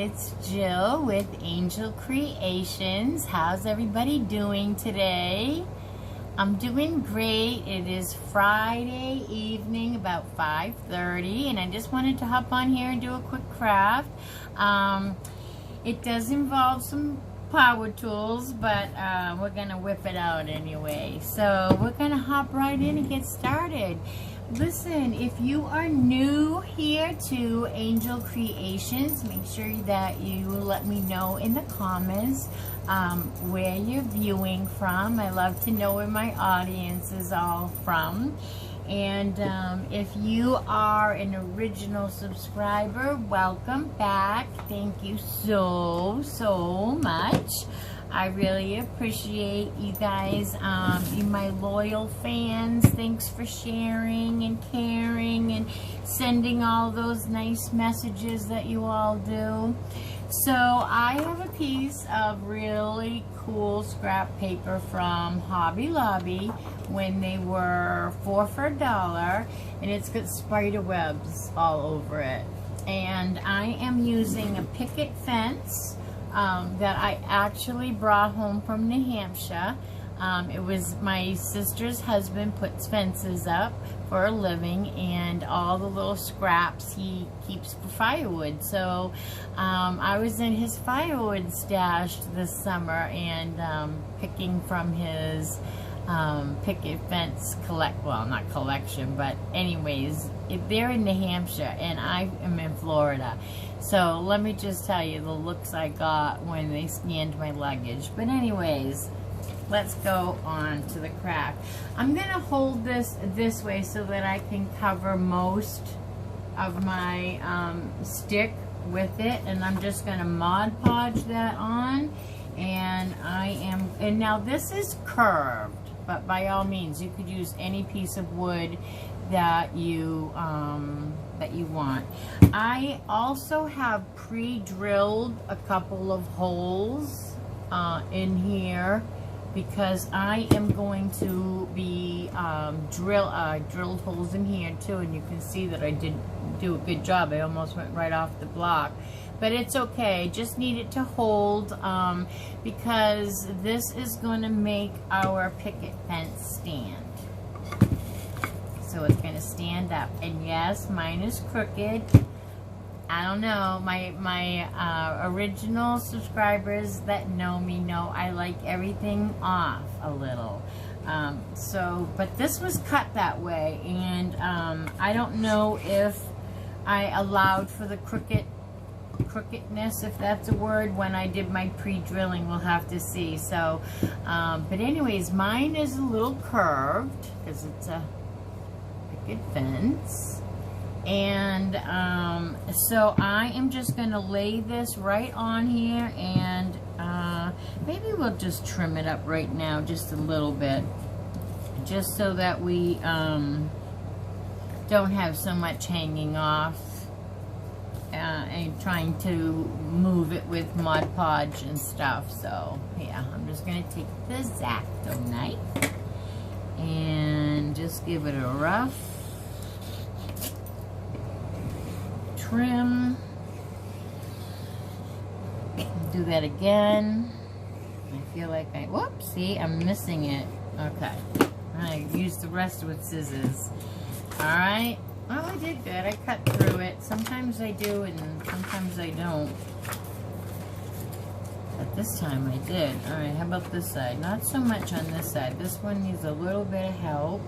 it's Jill with Angel Creations. How's everybody doing today? I'm doing great. It is Friday evening, about 5:30, and I just wanted to hop on here and do a quick craft. It does involve some power tools, but we're gonna whip it out anyway. So we're gonna hop right in and get started. Listen, if you are new here to Angel Creations, make sure that you let me know in the comments where you're viewing from. I love to know where my audience is all from. And if you are an original subscriber, welcome back. Thank you so much. I really appreciate you guys, you my loyal fans. Thanks for sharing and caring and sending all those nice messages that you all do. So I have a piece of really cool scrap paper from Hobby Lobby when they were 4 for $1, and it's got spider webs all over it. And I am using a picket fence that I actually brought home from New Hampshire. It was my sister's husband puts fences up for a living, and all the little scraps he keeps for firewood. So I was in his firewood stash this summer and picking from his picket fence not collection, but anyways, they're in New Hampshire and I am in Florida. So let me just tell you the looks I got when they scanned my luggage. But anyways, let's go on to the craft. I'm gonna hold this way so that I can cover most of my stick with it, and I'm just gonna Mod Podge that on. And now this is curved, but by all means you could use any piece of wood that you want. I also have pre-drilled a couple of holes in here because I am going to be drilled holes in here too, and you can see that I did do a good job. I almost went right off the block, but it's okay. Just need it to hold because this is going to make our picket fence stand. So it's going to stand up, and yes, mine is crooked. I don't know, my original subscribers that know me know I like everything off a little. But this was cut that way, and I don't know if I allowed for the crookedness, if that's a word, when I did my pre-drilling. We'll have to see. So, but anyways, mine is a little curved because it's a picket fence. And so I am just going to lay this right on here, and maybe we'll just trim it up right now just a little bit, just so that we don't have so much hanging off and trying to move it with Mod Podge and stuff. So yeah, I'm just going to take the X-Acto knife and just give it a rough trim. Do that again. I feel like whoops, see, I'm missing it. Okay, I used the rest with scissors. Alright, well, I did good. I cut through it. Sometimes I do and sometimes I don't, but this time I did. Alright, how about this side? Not so much on this side. This one needs a little bit of help.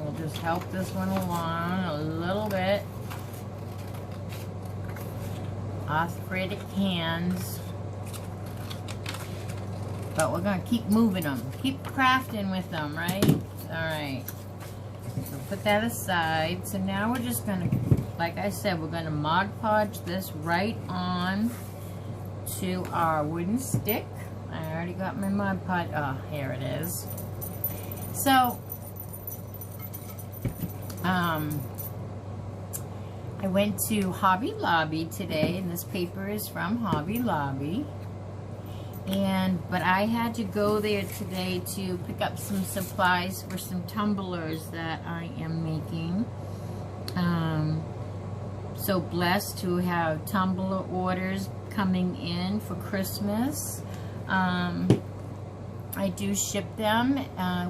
We'll just help this one along a little bit. Arthritic hands, but we're gonna keep moving them, keep crafting with them, right? All right, so put that aside. So now we're just gonna, like I said, we're gonna Mod Podge this right on to our wooden stick. I already got my Mod Podge. Oh, here it is. So I went to Hobby Lobby today, and this paper is from Hobby Lobby. But I had to go there today to pick up some supplies for some tumblers that I am making. So blessed to have tumbler orders coming in for Christmas. I do ship them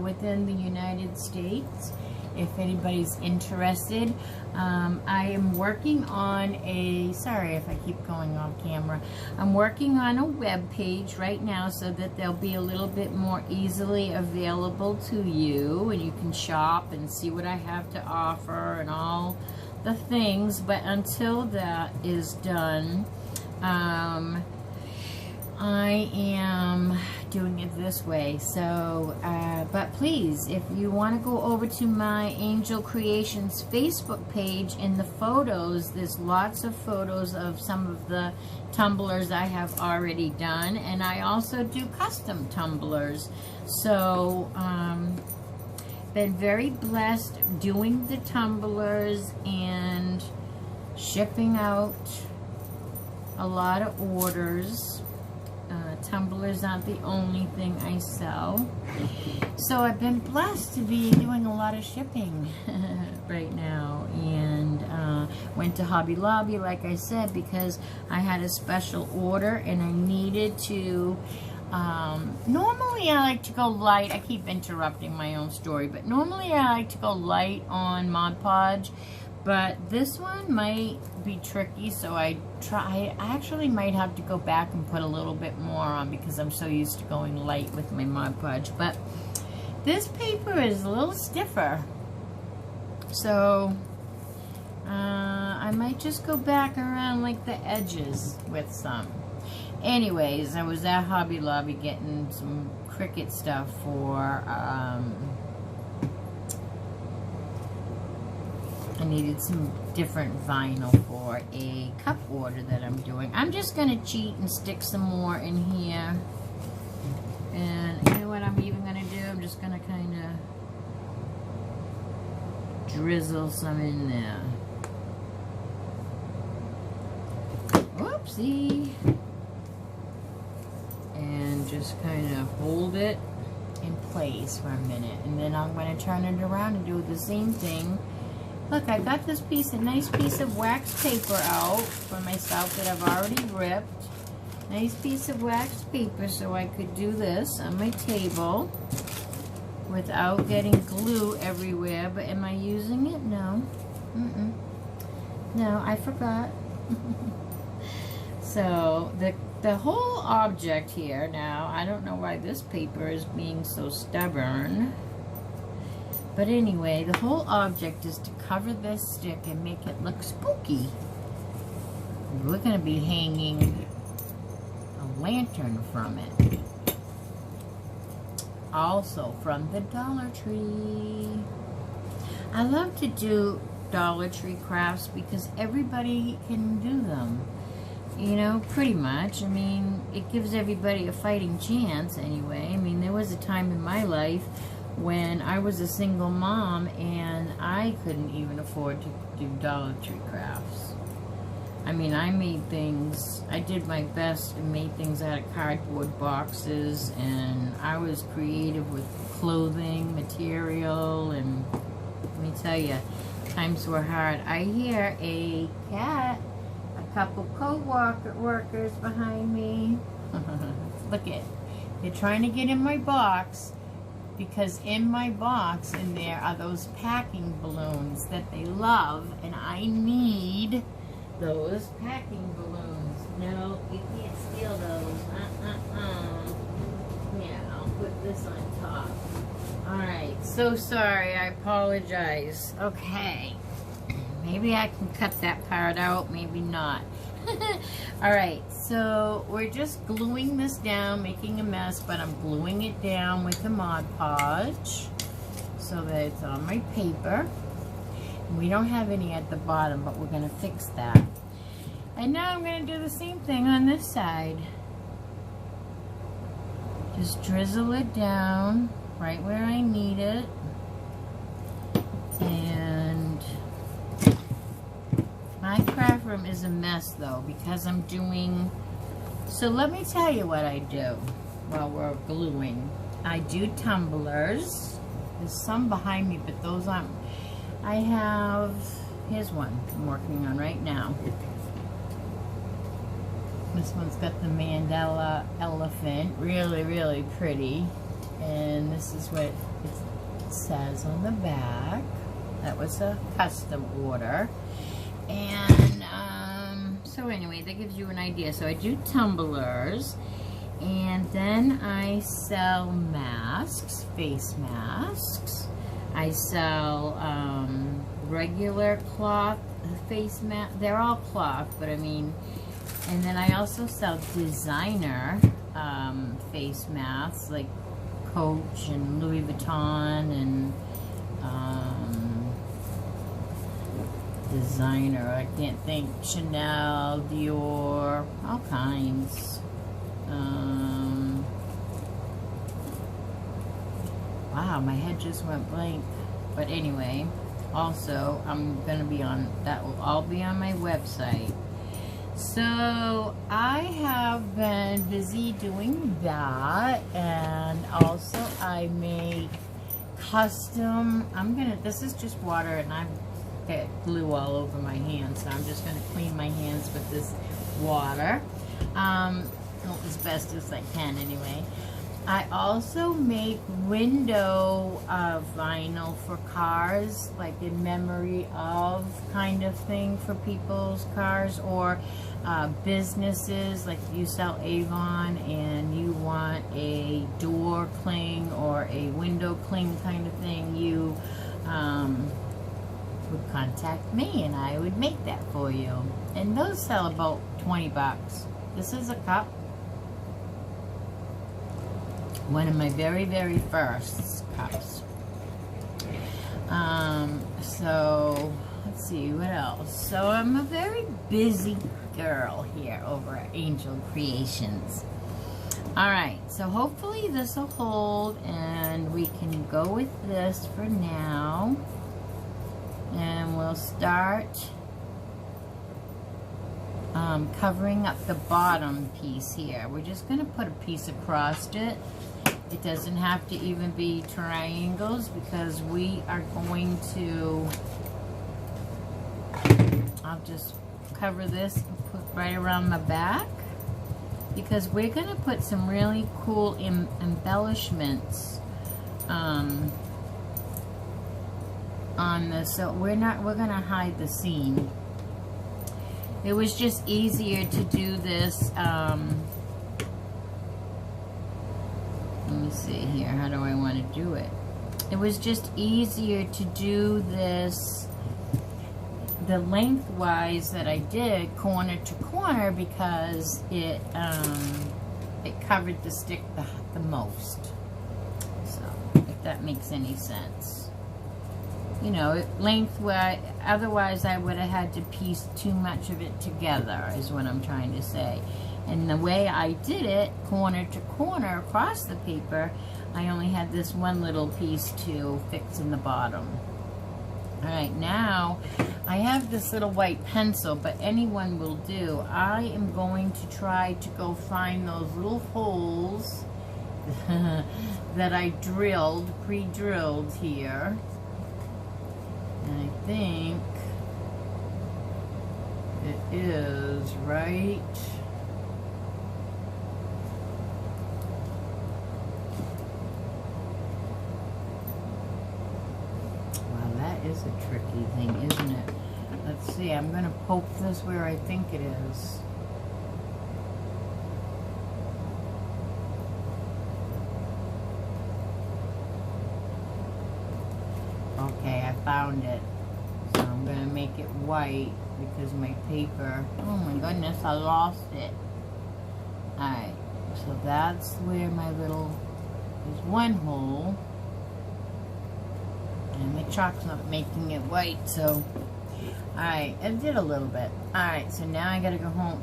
within the United States if anybody's interested. I am working on a, sorry if I keep going off camera, I'm working on a web page right now so that they'll be a little bit more easily available to you, and you can shop and see what I have to offer and all the things. But until that is done, I am doing it this way. So, but please, if you want to go over to my Angel Creations Facebook page, in the photos, there's lots of photos of some of the tumblers I have already done, and I also do custom tumblers. So, been very blessed doing the tumblers and shipping out a lot of orders. Tumblers aren't the only thing I sell. So I've been blessed to be doing a lot of shipping right now. And went to Hobby Lobby, like I said, because I had a special order and I needed to... normally I like to go light. I keep interrupting my own story, but normally I like to go light on Mod Podge. But this one might be tricky, so I actually might have to go back and put a little bit more on because I'm so used to going light with my Mod Podge. But this paper is a little stiffer, so I might just go back around like the edges with some. Anyways, I was at Hobby Lobby getting some Cricut stuff for I needed some different vinyl for a cup order that I'm doing. I'm just going to cheat and stick some more in here. And you know what I'm even going to do? I'm just going to kind of drizzle some in there. Whoopsie. And just kind of hold it in place for a minute. And then I'm going to turn it around and do the same thing. Look, I got this nice piece of wax paper out for myself that I've already ripped. Nice piece of wax paper so I could do this on my table without getting glue everywhere. But am I using it? No. No, I forgot. So the whole object here now, I don't know why this paper is being so stubborn. But anyway, the whole object is to cover this stick and make it look spooky. We're going to be hanging a lantern from it. Also from the Dollar Tree. I love to do Dollar Tree crafts because everybody can do them. You know, pretty much. I mean, it gives everybody a fighting chance anyway. I mean, there was a time in my life when I was a single mom and I couldn't even afford to do Dollar Tree crafts. I mean, I made things, I did my best and made things out of cardboard boxes, and I was creative with clothing, material, and let me tell you, times were hard. I hear a cat, a couple co-workers behind me. Look it, they're trying to get in my box. Because in my box in there are those packing balloons that they love, and I need those packing balloons. No, you can't steal those. Yeah, I'll put this on top. Alright, so sorry, I apologize. Okay, maybe I can cut that part out, maybe not. Alright, so we're just gluing this down, making a mess, but I'm gluing it down with the Mod Podge so that it's on my paper. We don't have any at the bottom, but we're going to fix that. And now I'm going to do the same thing on this side. Just drizzle it down right where I need it. And my craft room is a mess though because I'm doing... So let me tell you what I do while we're gluing. I do tumblers. There's some behind me, but those aren't... I have... Here's one I'm working on right now. This one's got the Mandela elephant. Really, really pretty. And this is what it says on the back. That was a custom order. And so anyway, that gives you an idea. So I do tumblers, and then I sell masks, face masks. I sell regular cloth face mask. They're all cloth, but I mean, and then I also sell designer face masks like Coach and Louis Vuitton and designer. I can't think. Chanel, Dior, all kinds. Wow, my head just went blank. But anyway, also I'm gonna be on, that will all be on my website. So I have been busy doing that, and also I make custom, this is just water, and I've got glue all over my hands, so I'm just going to clean my hands with this water as best as I can anyway. I also make window vinyl for cars, like in memory of kind of thing for people's cars, or businesses, like if you sell Avon and you want a door cling or a window cling kind of thing, you would contact me and I would make that for you. And those sell about 20 bucks. This is a cup. One of my very, very first cups. So let's see what else. So I'm a very busy girl here over at Angel Creations. All right, so hopefully this will hold, and we can go with this for now. And we'll start covering up the bottom piece here. We're just going to put a piece across it. It doesn't have to even be triangles, because we are going to, I'll just cover this and put right around the back, because we're going to put some really cool embellishments on this. So we're going to hide the seam. It was just easier to do this. Let me see here, how do I want to do it? It was just easier to do this the lengthwise that I did, corner to corner, because it covered the stick the most. So if that makes any sense. You know, lengthwise, otherwise I would have had to piece too much of it together, is what I'm trying to say. And the way I did it, corner to corner across the paper, I only had this one little piece to fix in the bottom. Alright, now I have this little white pencil, but anyone will do. I am going to try to go find those little holes that I drilled, pre-drilled here. And I think it is right. Wow, that is a tricky thing, isn't it? Let's see, I'm going to poke this where I think it is. Okay, I found it. So I'm going to make it white because my paper, oh my goodness, I lost it. Alright, so that's where my little, there's one hole. And the chalk's not making it white, so, alright, I did a little bit. Alright, so now I gotta go home.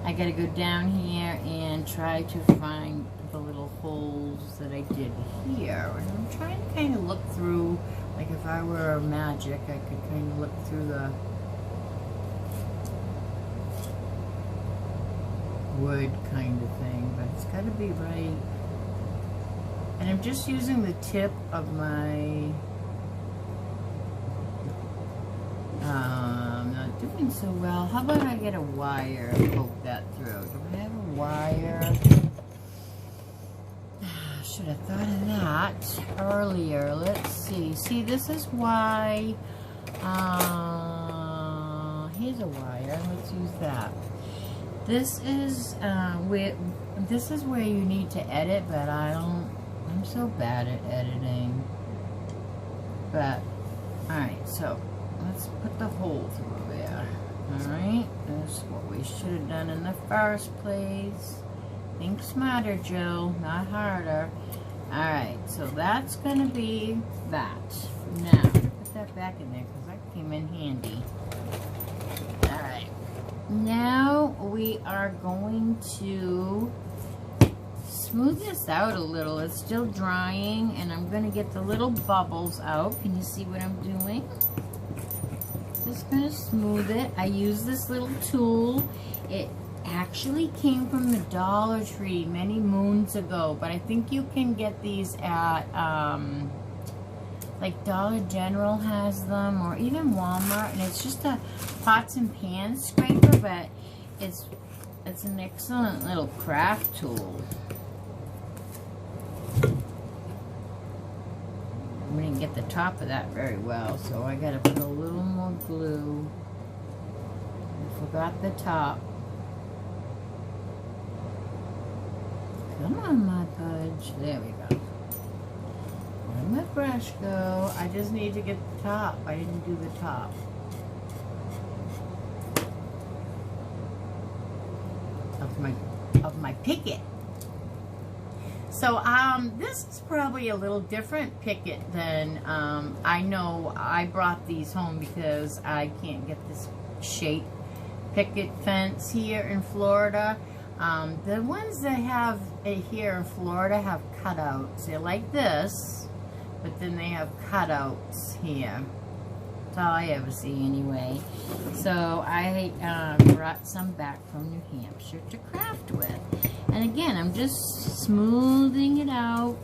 I gotta go down here and try to find the little holes that I did here. And I'm trying to kind of look through, like if I were magic, I could kind of look through the wood kind of thing, but it's gotta be right. And I'm just using the tip of my, not doing so well. How about I get a wire and poke that through? Do I have a wire? Should have thought of that earlier. Let's see. See, this is why. Here's a wire. Let's use that. This is where you need to edit, but I'm so bad at editing. But alright, so let's put the hole through there. Alright, that's what we should have done in the first place. Think smarter, Jill, not harder. Alright, so that's gonna be that. Now, put that back in there because that came in handy. Alright, now we are going to smooth this out a little. It's still drying, and I'm going to get the little bubbles out. Can you see what I'm doing? Just going to smooth it. I use this little tool. It actually came from the Dollar Tree many moons ago, but I think you can get these at like Dollar General has them, or even Walmart, and it's just a pots and pans scraper, but it's an excellent little craft tool. I didn't get the top of that very well, so I gotta put a little more glue. I forgot the top. Come on, my fudge. There we go. Where'd my brush go? I just need to get the top. I didn't do the top. Of my picket. So this is probably a little different picket than I know. I brought these home because I can't get this shape picket fence here in Florida. The ones that have it here in Florida have cutouts. They're like this, but then they have cutouts here. That's all I ever see anyway. So I brought some back from New Hampshire to craft with. And again, I'm just smoothing it out.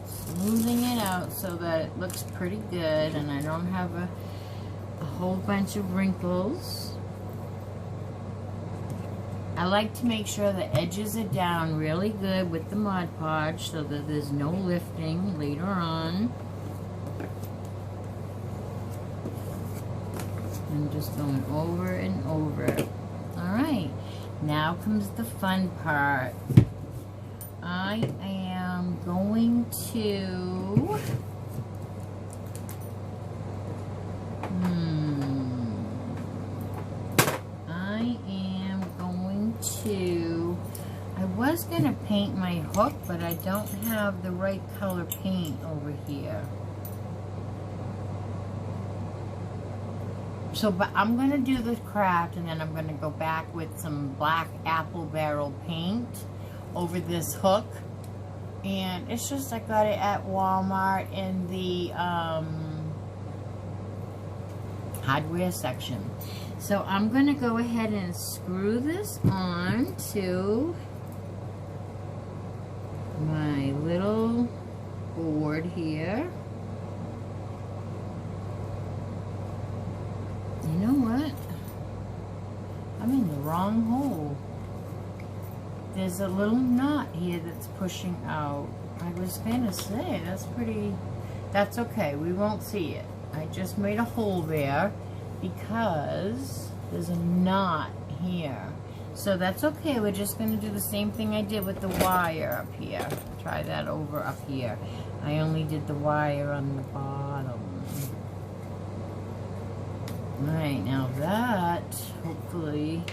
Smoothing it out so that it looks pretty good and I don't have a whole bunch of wrinkles. I like to make sure the edges are down really good with the Mod Podge so that there's no lifting later on. I'm just going over and over. Alright, now comes the fun part. I am going to I was going to paint my hook, but I don't have the right color paint over here. So, but I'm going to do the craft, and then I'm going to go back with some black apple barrel paint over this hook. And it's just, I got it at Walmart in the hardware section. So I'm going to go ahead and screw this on to my little board here. You know what? I'm in the wrong hole. There's a little knot here that's pushing out. I was going to say, that's okay. We won't see it. I just made a hole there because there's a knot here. So that's okay. We're just going to do the same thing I did with the wire up here. Try that over up here. I only did the wire on the bottom. Alright, now that hopefully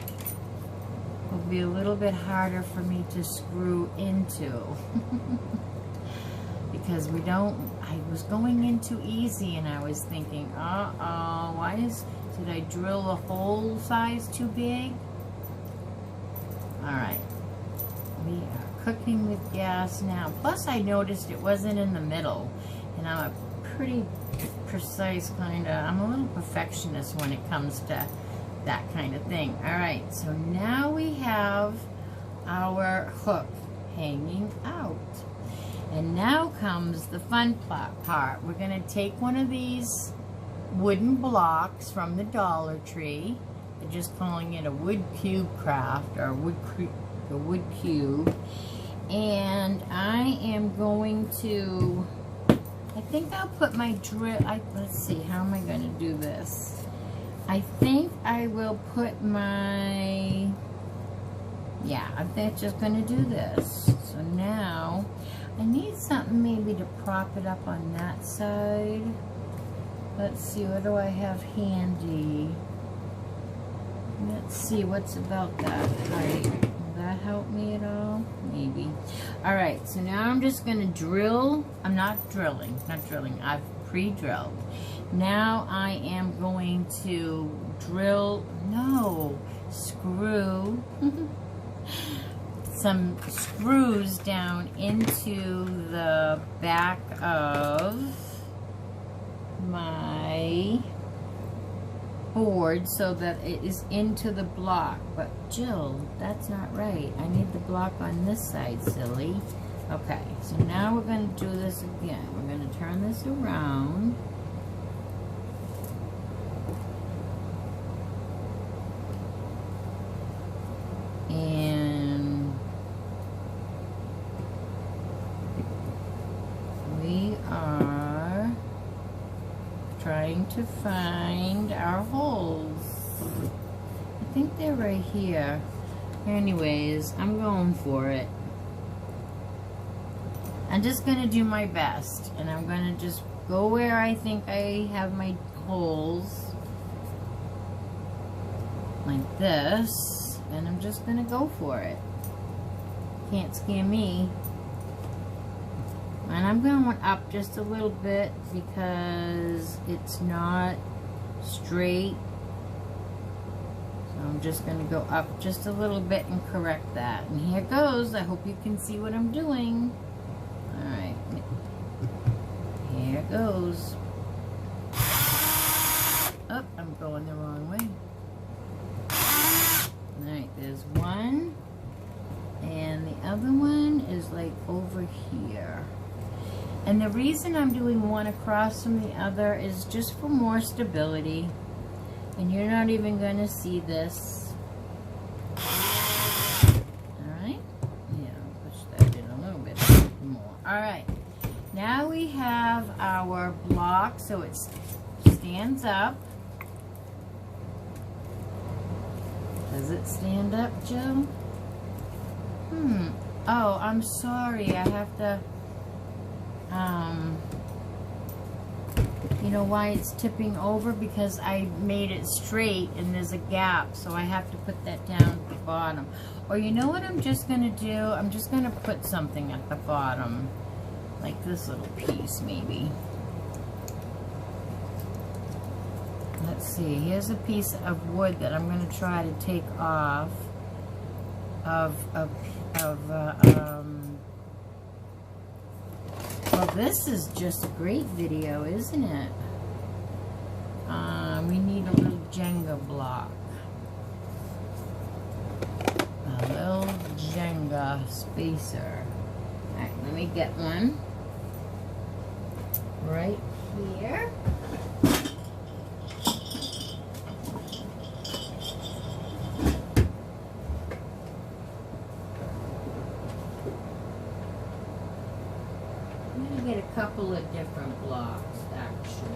will be a little bit harder for me to screw into. Because I was going in too easy and I was thinking, did I drill a hole size too big? Alright, we are cooking with gas now. Plus I noticed it wasn't in the middle, and I'm a pretty precise I'm a little perfectionist when it comes to that kind of thing. Alright, so now we have our hook hanging out. And now comes the fun part. We're going to take one of these wooden blocks from the Dollar Tree. They're just calling it a wood cube craft, or a wood cube. And I am going to, I think I'll put my drill, let's see, how am I going to do this? I think I will put my, yeah, I think I'm just going to do this. So now, I need something maybe to prop it up on that side. Let's see, what do I have handy? Let's see, what's about that height? Will that help me at all? Maybe. Alright, so now I'm just going to drill. I'm not drilling. I've pre-drilled. Now I am going to screw some screws down into the back of my board so that it is into the block. But Jill, that's not right. I need the block on this side, silly. Okay, so now we're going to do this again. We're going to turn this around. And we are trying to find our holes. I think they're right here. Anyways, I'm going for it. I'm just going to do my best, and I'm going to just go where I think I have my holes, like this, and I'm just going to go for it. Can't scare me. And I'm going up just a little bit because it's not straight. So I'm just going to go up just a little bit and correct that. And here goes. I hope you can see what I'm doing. Alright. Here goes. Oh, I'm going the wrong way. Alright, there's one. And the other one is like over here. And the reason I'm doing one across from the other is just for more stability. And you're not even going to see this. Alright? Yeah, I'll push that in a little bit more. Alright. Now we have our block so it stands up. Does it stand up, Jill? Oh, I'm sorry. I have to... you know why it's tipping over? Because I made it straight and there's a gap, so I have to put that down at the bottom. Or you know what I'm just going to do? I'm just going to put something at the bottom, like this little piece maybe. Let's see, here's a piece of wood that I'm going to try to take off well, this is just a great video, isn't it? We need a little Jenga block. A little Jenga spacer. Alright, let me get one. Right here. Get a couple of different blocks actually.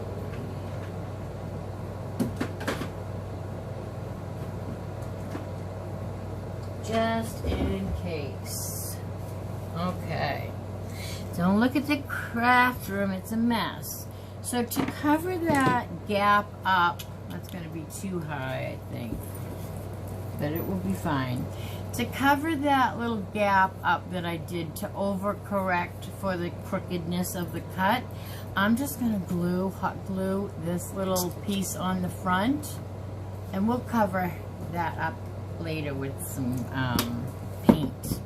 Just in case. Okay. Don't look at the craft room, it's a mess. So to cover that gap up, that's going to be too high, I think. But it will be fine. To cover that little gap up that I did to overcorrect for the crookedness of the cut, I'm just going to hot glue this little piece on the front, and we'll cover that up later with some paint.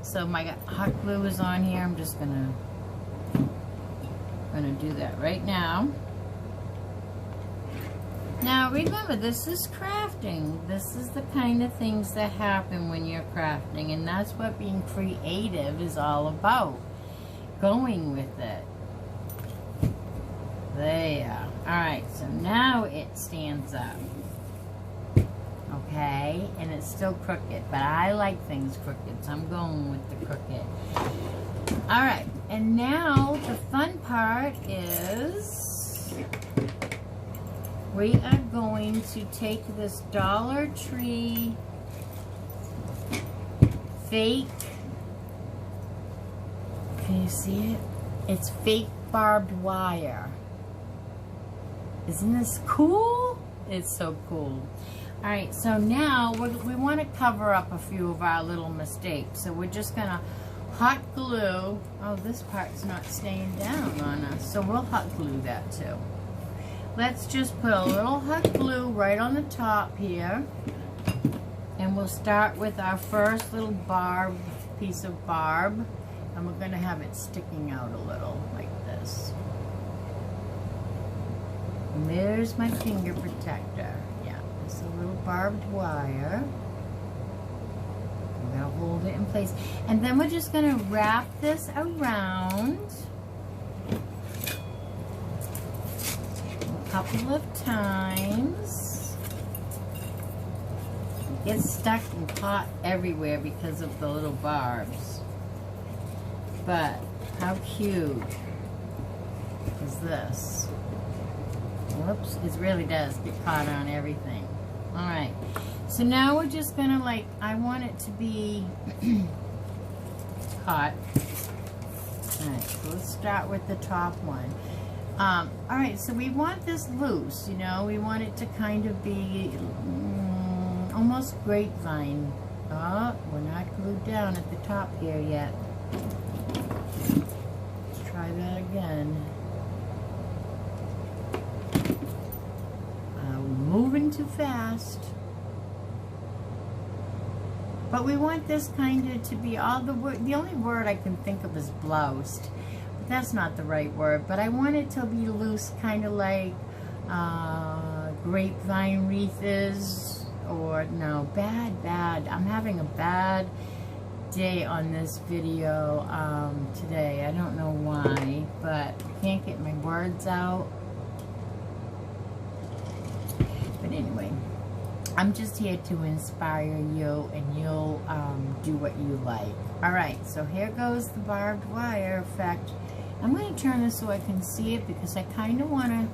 So my hot glue is on here. I'm just going to do that right now. Now remember, this is crafting. This is the kind of things that happen when you're crafting, and that's what being creative is all about. Going with it. There. Alright, so now it stands up. Okay, and it's still crooked, but I like things crooked, so I'm going with the crooked. Alright, and now the fun part is we are going to take this Dollar Tree fake, can you see it? It's fake barbed wire. Isn't this cool? It's so cool. Alright, so now we want to cover up a few of our little mistakes. So we're just going to hot glue. Oh, this part's not staying down on us. So we'll hot glue that too. Let's just put a little hot glue right on the top here. And we'll start with our first little piece of barb. And we're going to have it sticking out a little like this. And there's my finger protector. Yeah, it's a little barbed wire. I'm going to hold it in place. And then we're just going to wrap this around a couple of times. It gets stuck and caught everywhere because of the little barbs. But how cute is this? Whoops, it really does get caught on everything. Alright, so now we're just gonna I want it to be caught. Alright, so let's start with the top one. Alright, so we want this loose, you know, we want it to kind of be almost grapevine. Oh, we're not glued down at the top here yet. Let's try that again. Moving too fast. But we want this kind of to be all the word. The only word I can think of is bloused. But that's not the right word. But I want it to be loose, kind of like grapevine wreath is. Or, no, bad. I'm having a bad day on this video today. I don't know why, but I can't get my words out. But anyway, I'm just here to inspire you, and you'll do what you like. Alright, so here goes the barbed wire effect. I'm going to turn this so I can see it because I kind of want to...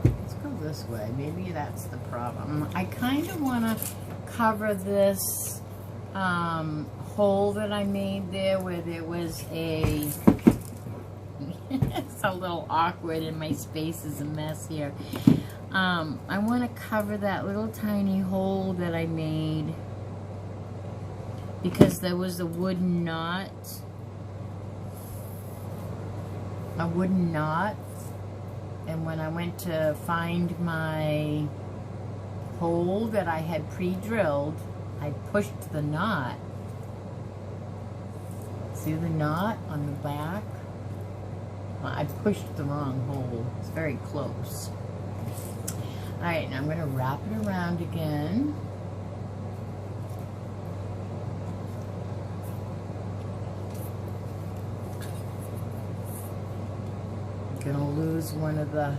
Let's go this way. Maybe that's the problem. I kind of want to cover this hole that I made there where there was a... It's a little awkward and my space is a mess here. I want to cover that little tiny hole that I made because there was a wooden knot. And when I went to find my hole that I had pre-drilled, I pushed the knot. See the knot on the back? I pushed the wrong hole. It's very close. Alright, now I'm going to wrap it around again. I'm going to lose one of the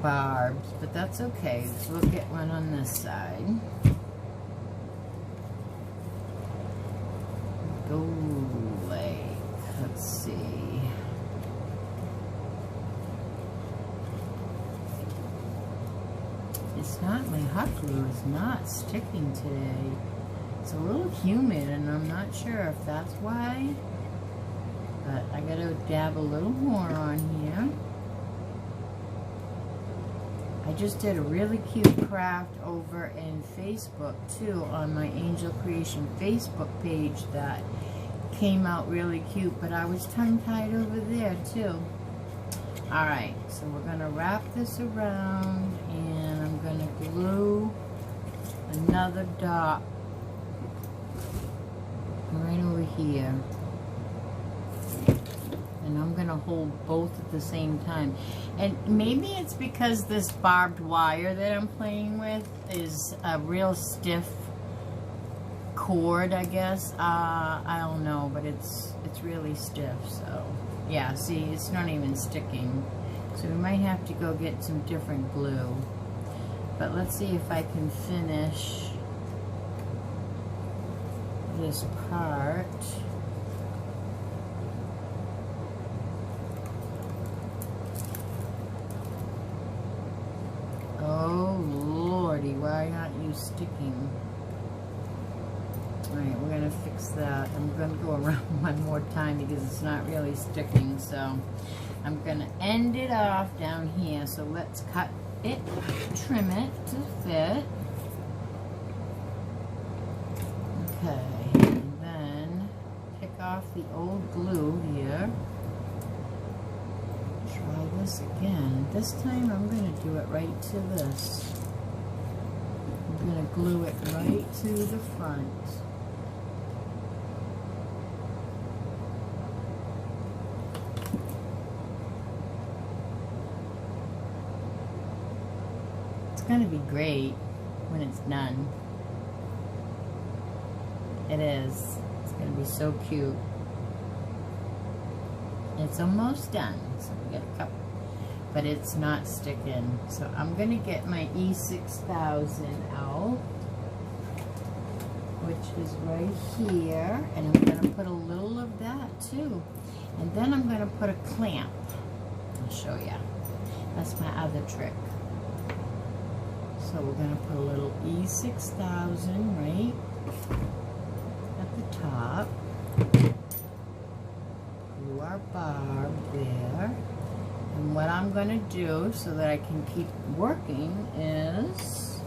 barbs, but that's okay. So we'll get one on this side. Let's see. It's not, my hot glue is not sticking today. It's a little humid and I'm not sure if that's why. But I gotta dab a little more on here. I just did a really cute craft over in Facebook too, on my Angel Creation Facebook page that came out really cute, but I was tongue-tied over there too. Alright, so we're going to wrap this around and I'm going to glue another dot right over here. And I'm going to hold both at the same time. And maybe it's because this barbed wire that I'm playing with is a real stiff cord, I guess. I don't know, but it's really stiff. So yeah, see, it's not even sticking. So we might have to go get some different glue. But let's see if I can finish this part. Oh Lordy, why aren't you sticking? Alright, we're gonna fix that. I'm gonna go around one more time because it's not really sticking. So I'm gonna end it off down here. So let's cut it, trim it to fit. Okay, and then pick off the old glue here. Try this again. This time I'm going to do it right to this. I'm going to glue it right to the front. It's going to be great when it's done. It is. It's going to be so cute. It's almost done. So we got a couple, but it's not sticking. So I'm going to get my E6000 out, which is right here, and I'm going to put a little of that too. And then I'm going to put a clamp. I'll show you. That's my other trick. So we're going to put a little E6000 right at the top. Glue our barb there. And what I'm going to do so that I can keep working is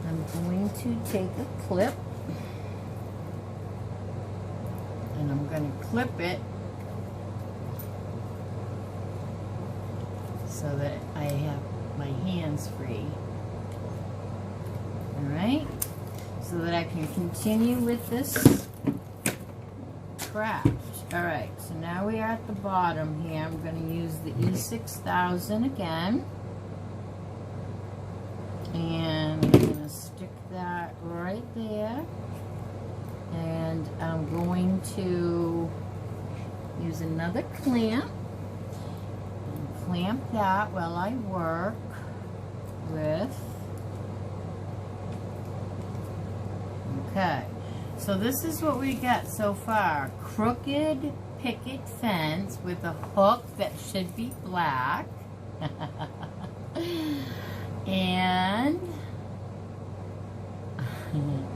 I'm going to take a clip and I'm going to clip it so that I have my hands free. Alright? So that I can continue with this craft. Alright, so now we are at the bottom here. I'm going to use the E6000 again. And I'm going to stick that right there. And I'm going to use another clamp. And clamp that while I work with. Okay. So this is what we got so far. Crooked picket fence with a hook that should be black. And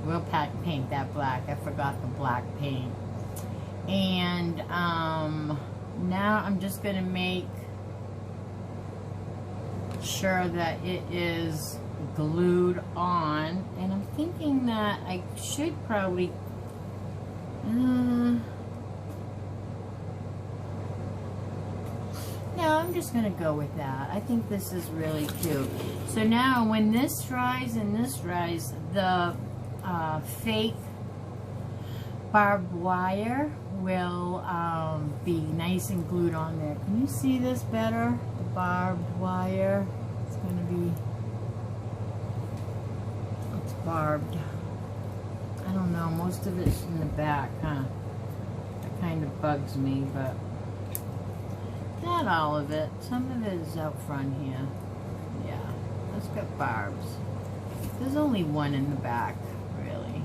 we'll paint that black. I forgot the black paint. And now I'm just going to make sure that it is glued on, and I'm thinking that I should probably no, I'm just gonna go with that. I think this is really cute. So now when this dries and this dries, the fake barbed wire will be nice and glued on there. Can you see this better? The barbed wire, it's gonna be barbed. I don't know, most of it's in the back, huh? That kind of bugs me, but not all of it. Some of it is out front here. Yeah, it's got barbs. There's only one in the back, really.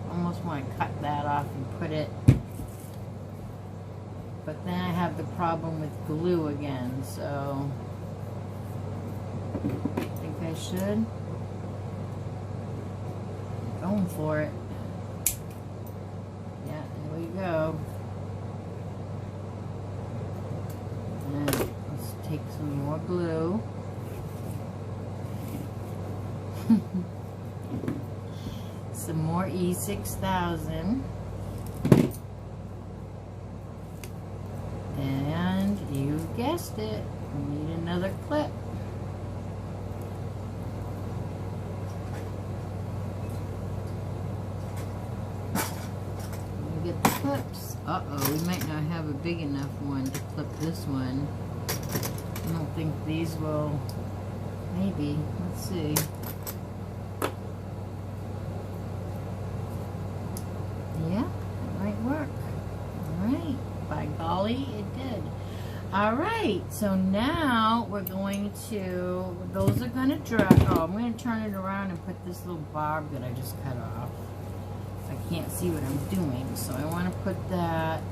Almost want to cut that off and put it, but then I have the problem with glue again, so I think I should. Going for it. Yeah, there we go. And let's take some more glue. Some more E6000. And you guessed it, we need another clip. Get the clips. Uh-oh, we might not have a big enough one to clip this one. I don't think these will, maybe, let's see. All right, so now we're going to, those are going to dry. Oh, I'm going to turn it around and put this little barb that I just cut off. I can't see what I'm doing, so I want to put that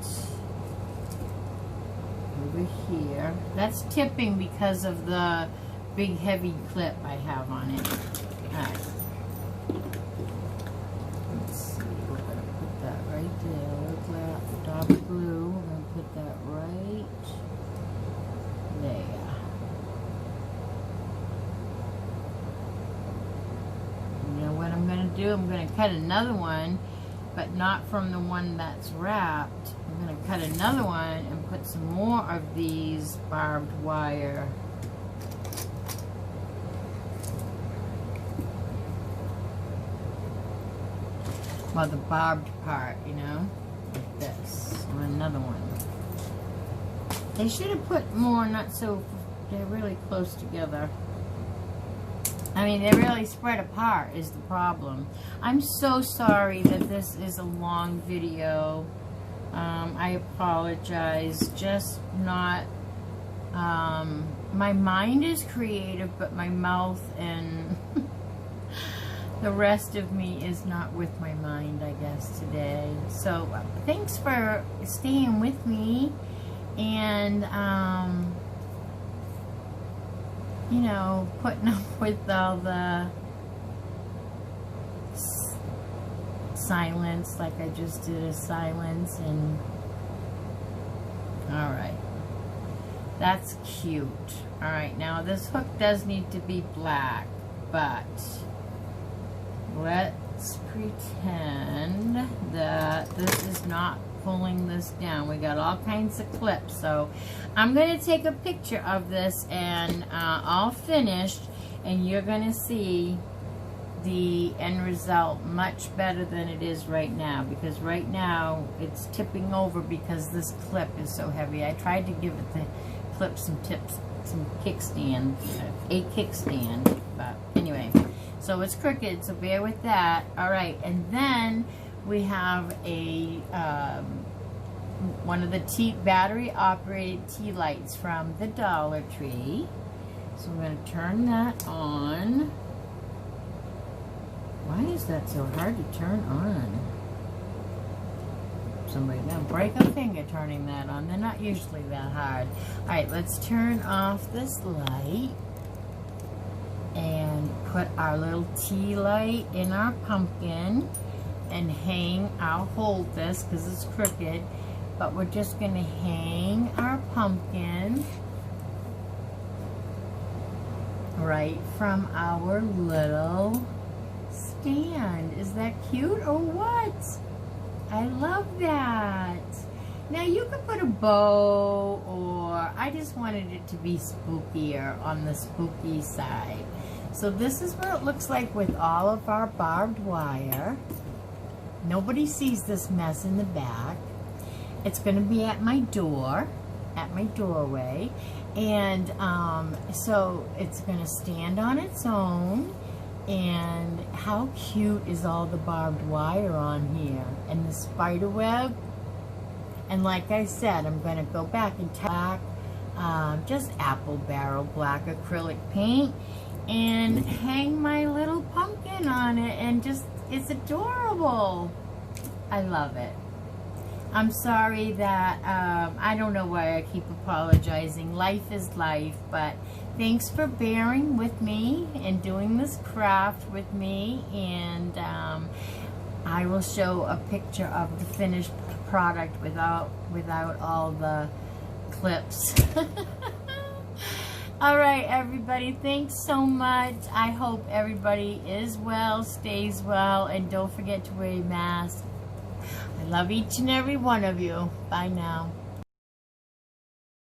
over here. That's tipping because of the big heavy clip I have on it. All right. Let's see, we're going to put that right there. Look at dot glue. We're going to put that right there. You know what I'm going to do? I'm going to cut another one, but not from the one that's wrapped. I'm going to cut another one and put some more of these barbed wire. Well, the barbed part, you know, like this, or another one. They should have put more, not so, they're really close together. I mean, they're really spread apart is the problem. I'm so sorry that this is a long video. I apologize, just not, my mind is creative, but my mouth and the rest of me is not with my mind, I guess, today. So, thanks for staying with me and, you know, putting up with all the silence, like I just did a silence, and alright, that's cute. Alright, now this hook does need to be black, but let's pretend that this is not pulling this down. We got all kinds of clips, so I'm going to take a picture of this and all finished, and you're going to see the end result much better than it is right now, because right now it's tipping over because this clip is so heavy. I tried to give it the clip some kickstand, a kickstand, but anyway, so it's crooked, so bear with that. All right, and then we have a one of the battery operated tea lights from the Dollar Tree. So I'm going to turn that on. Why is that so hard to turn on? Somebody's going to break a finger turning that on. They're not usually that hard. Alright, let's turn off this light and put our little tea light in our pumpkin and hang. I'll hold this because it's crooked, but we're just going to hang our pumpkin right from our little stand. Is that cute or what? I love that. Now you could put a bow, or I just wanted it to be spookier, on the spooky side. So this is what it looks like with all of our barbed wire. Nobody sees this mess in the back. It's going to be at my door, at my doorway, and so it's going to stand on its own. And how cute is all the barbed wire on here, and the spider web. And like I said, I'm going to go back and tack just apple barrel black acrylic paint and hang my little pumpkin on it, and just, it's adorable. I love it. I'm sorry that, I don't know why I keep apologizing. Life is life, but thanks for bearing with me and doing this craft with me, and I will show a picture of the finished product without all the clips. All right, everybody, thanks so much. I hope everybody is well, stays well, and don't forget to wear a mask. I love each and every one of you. Bye now.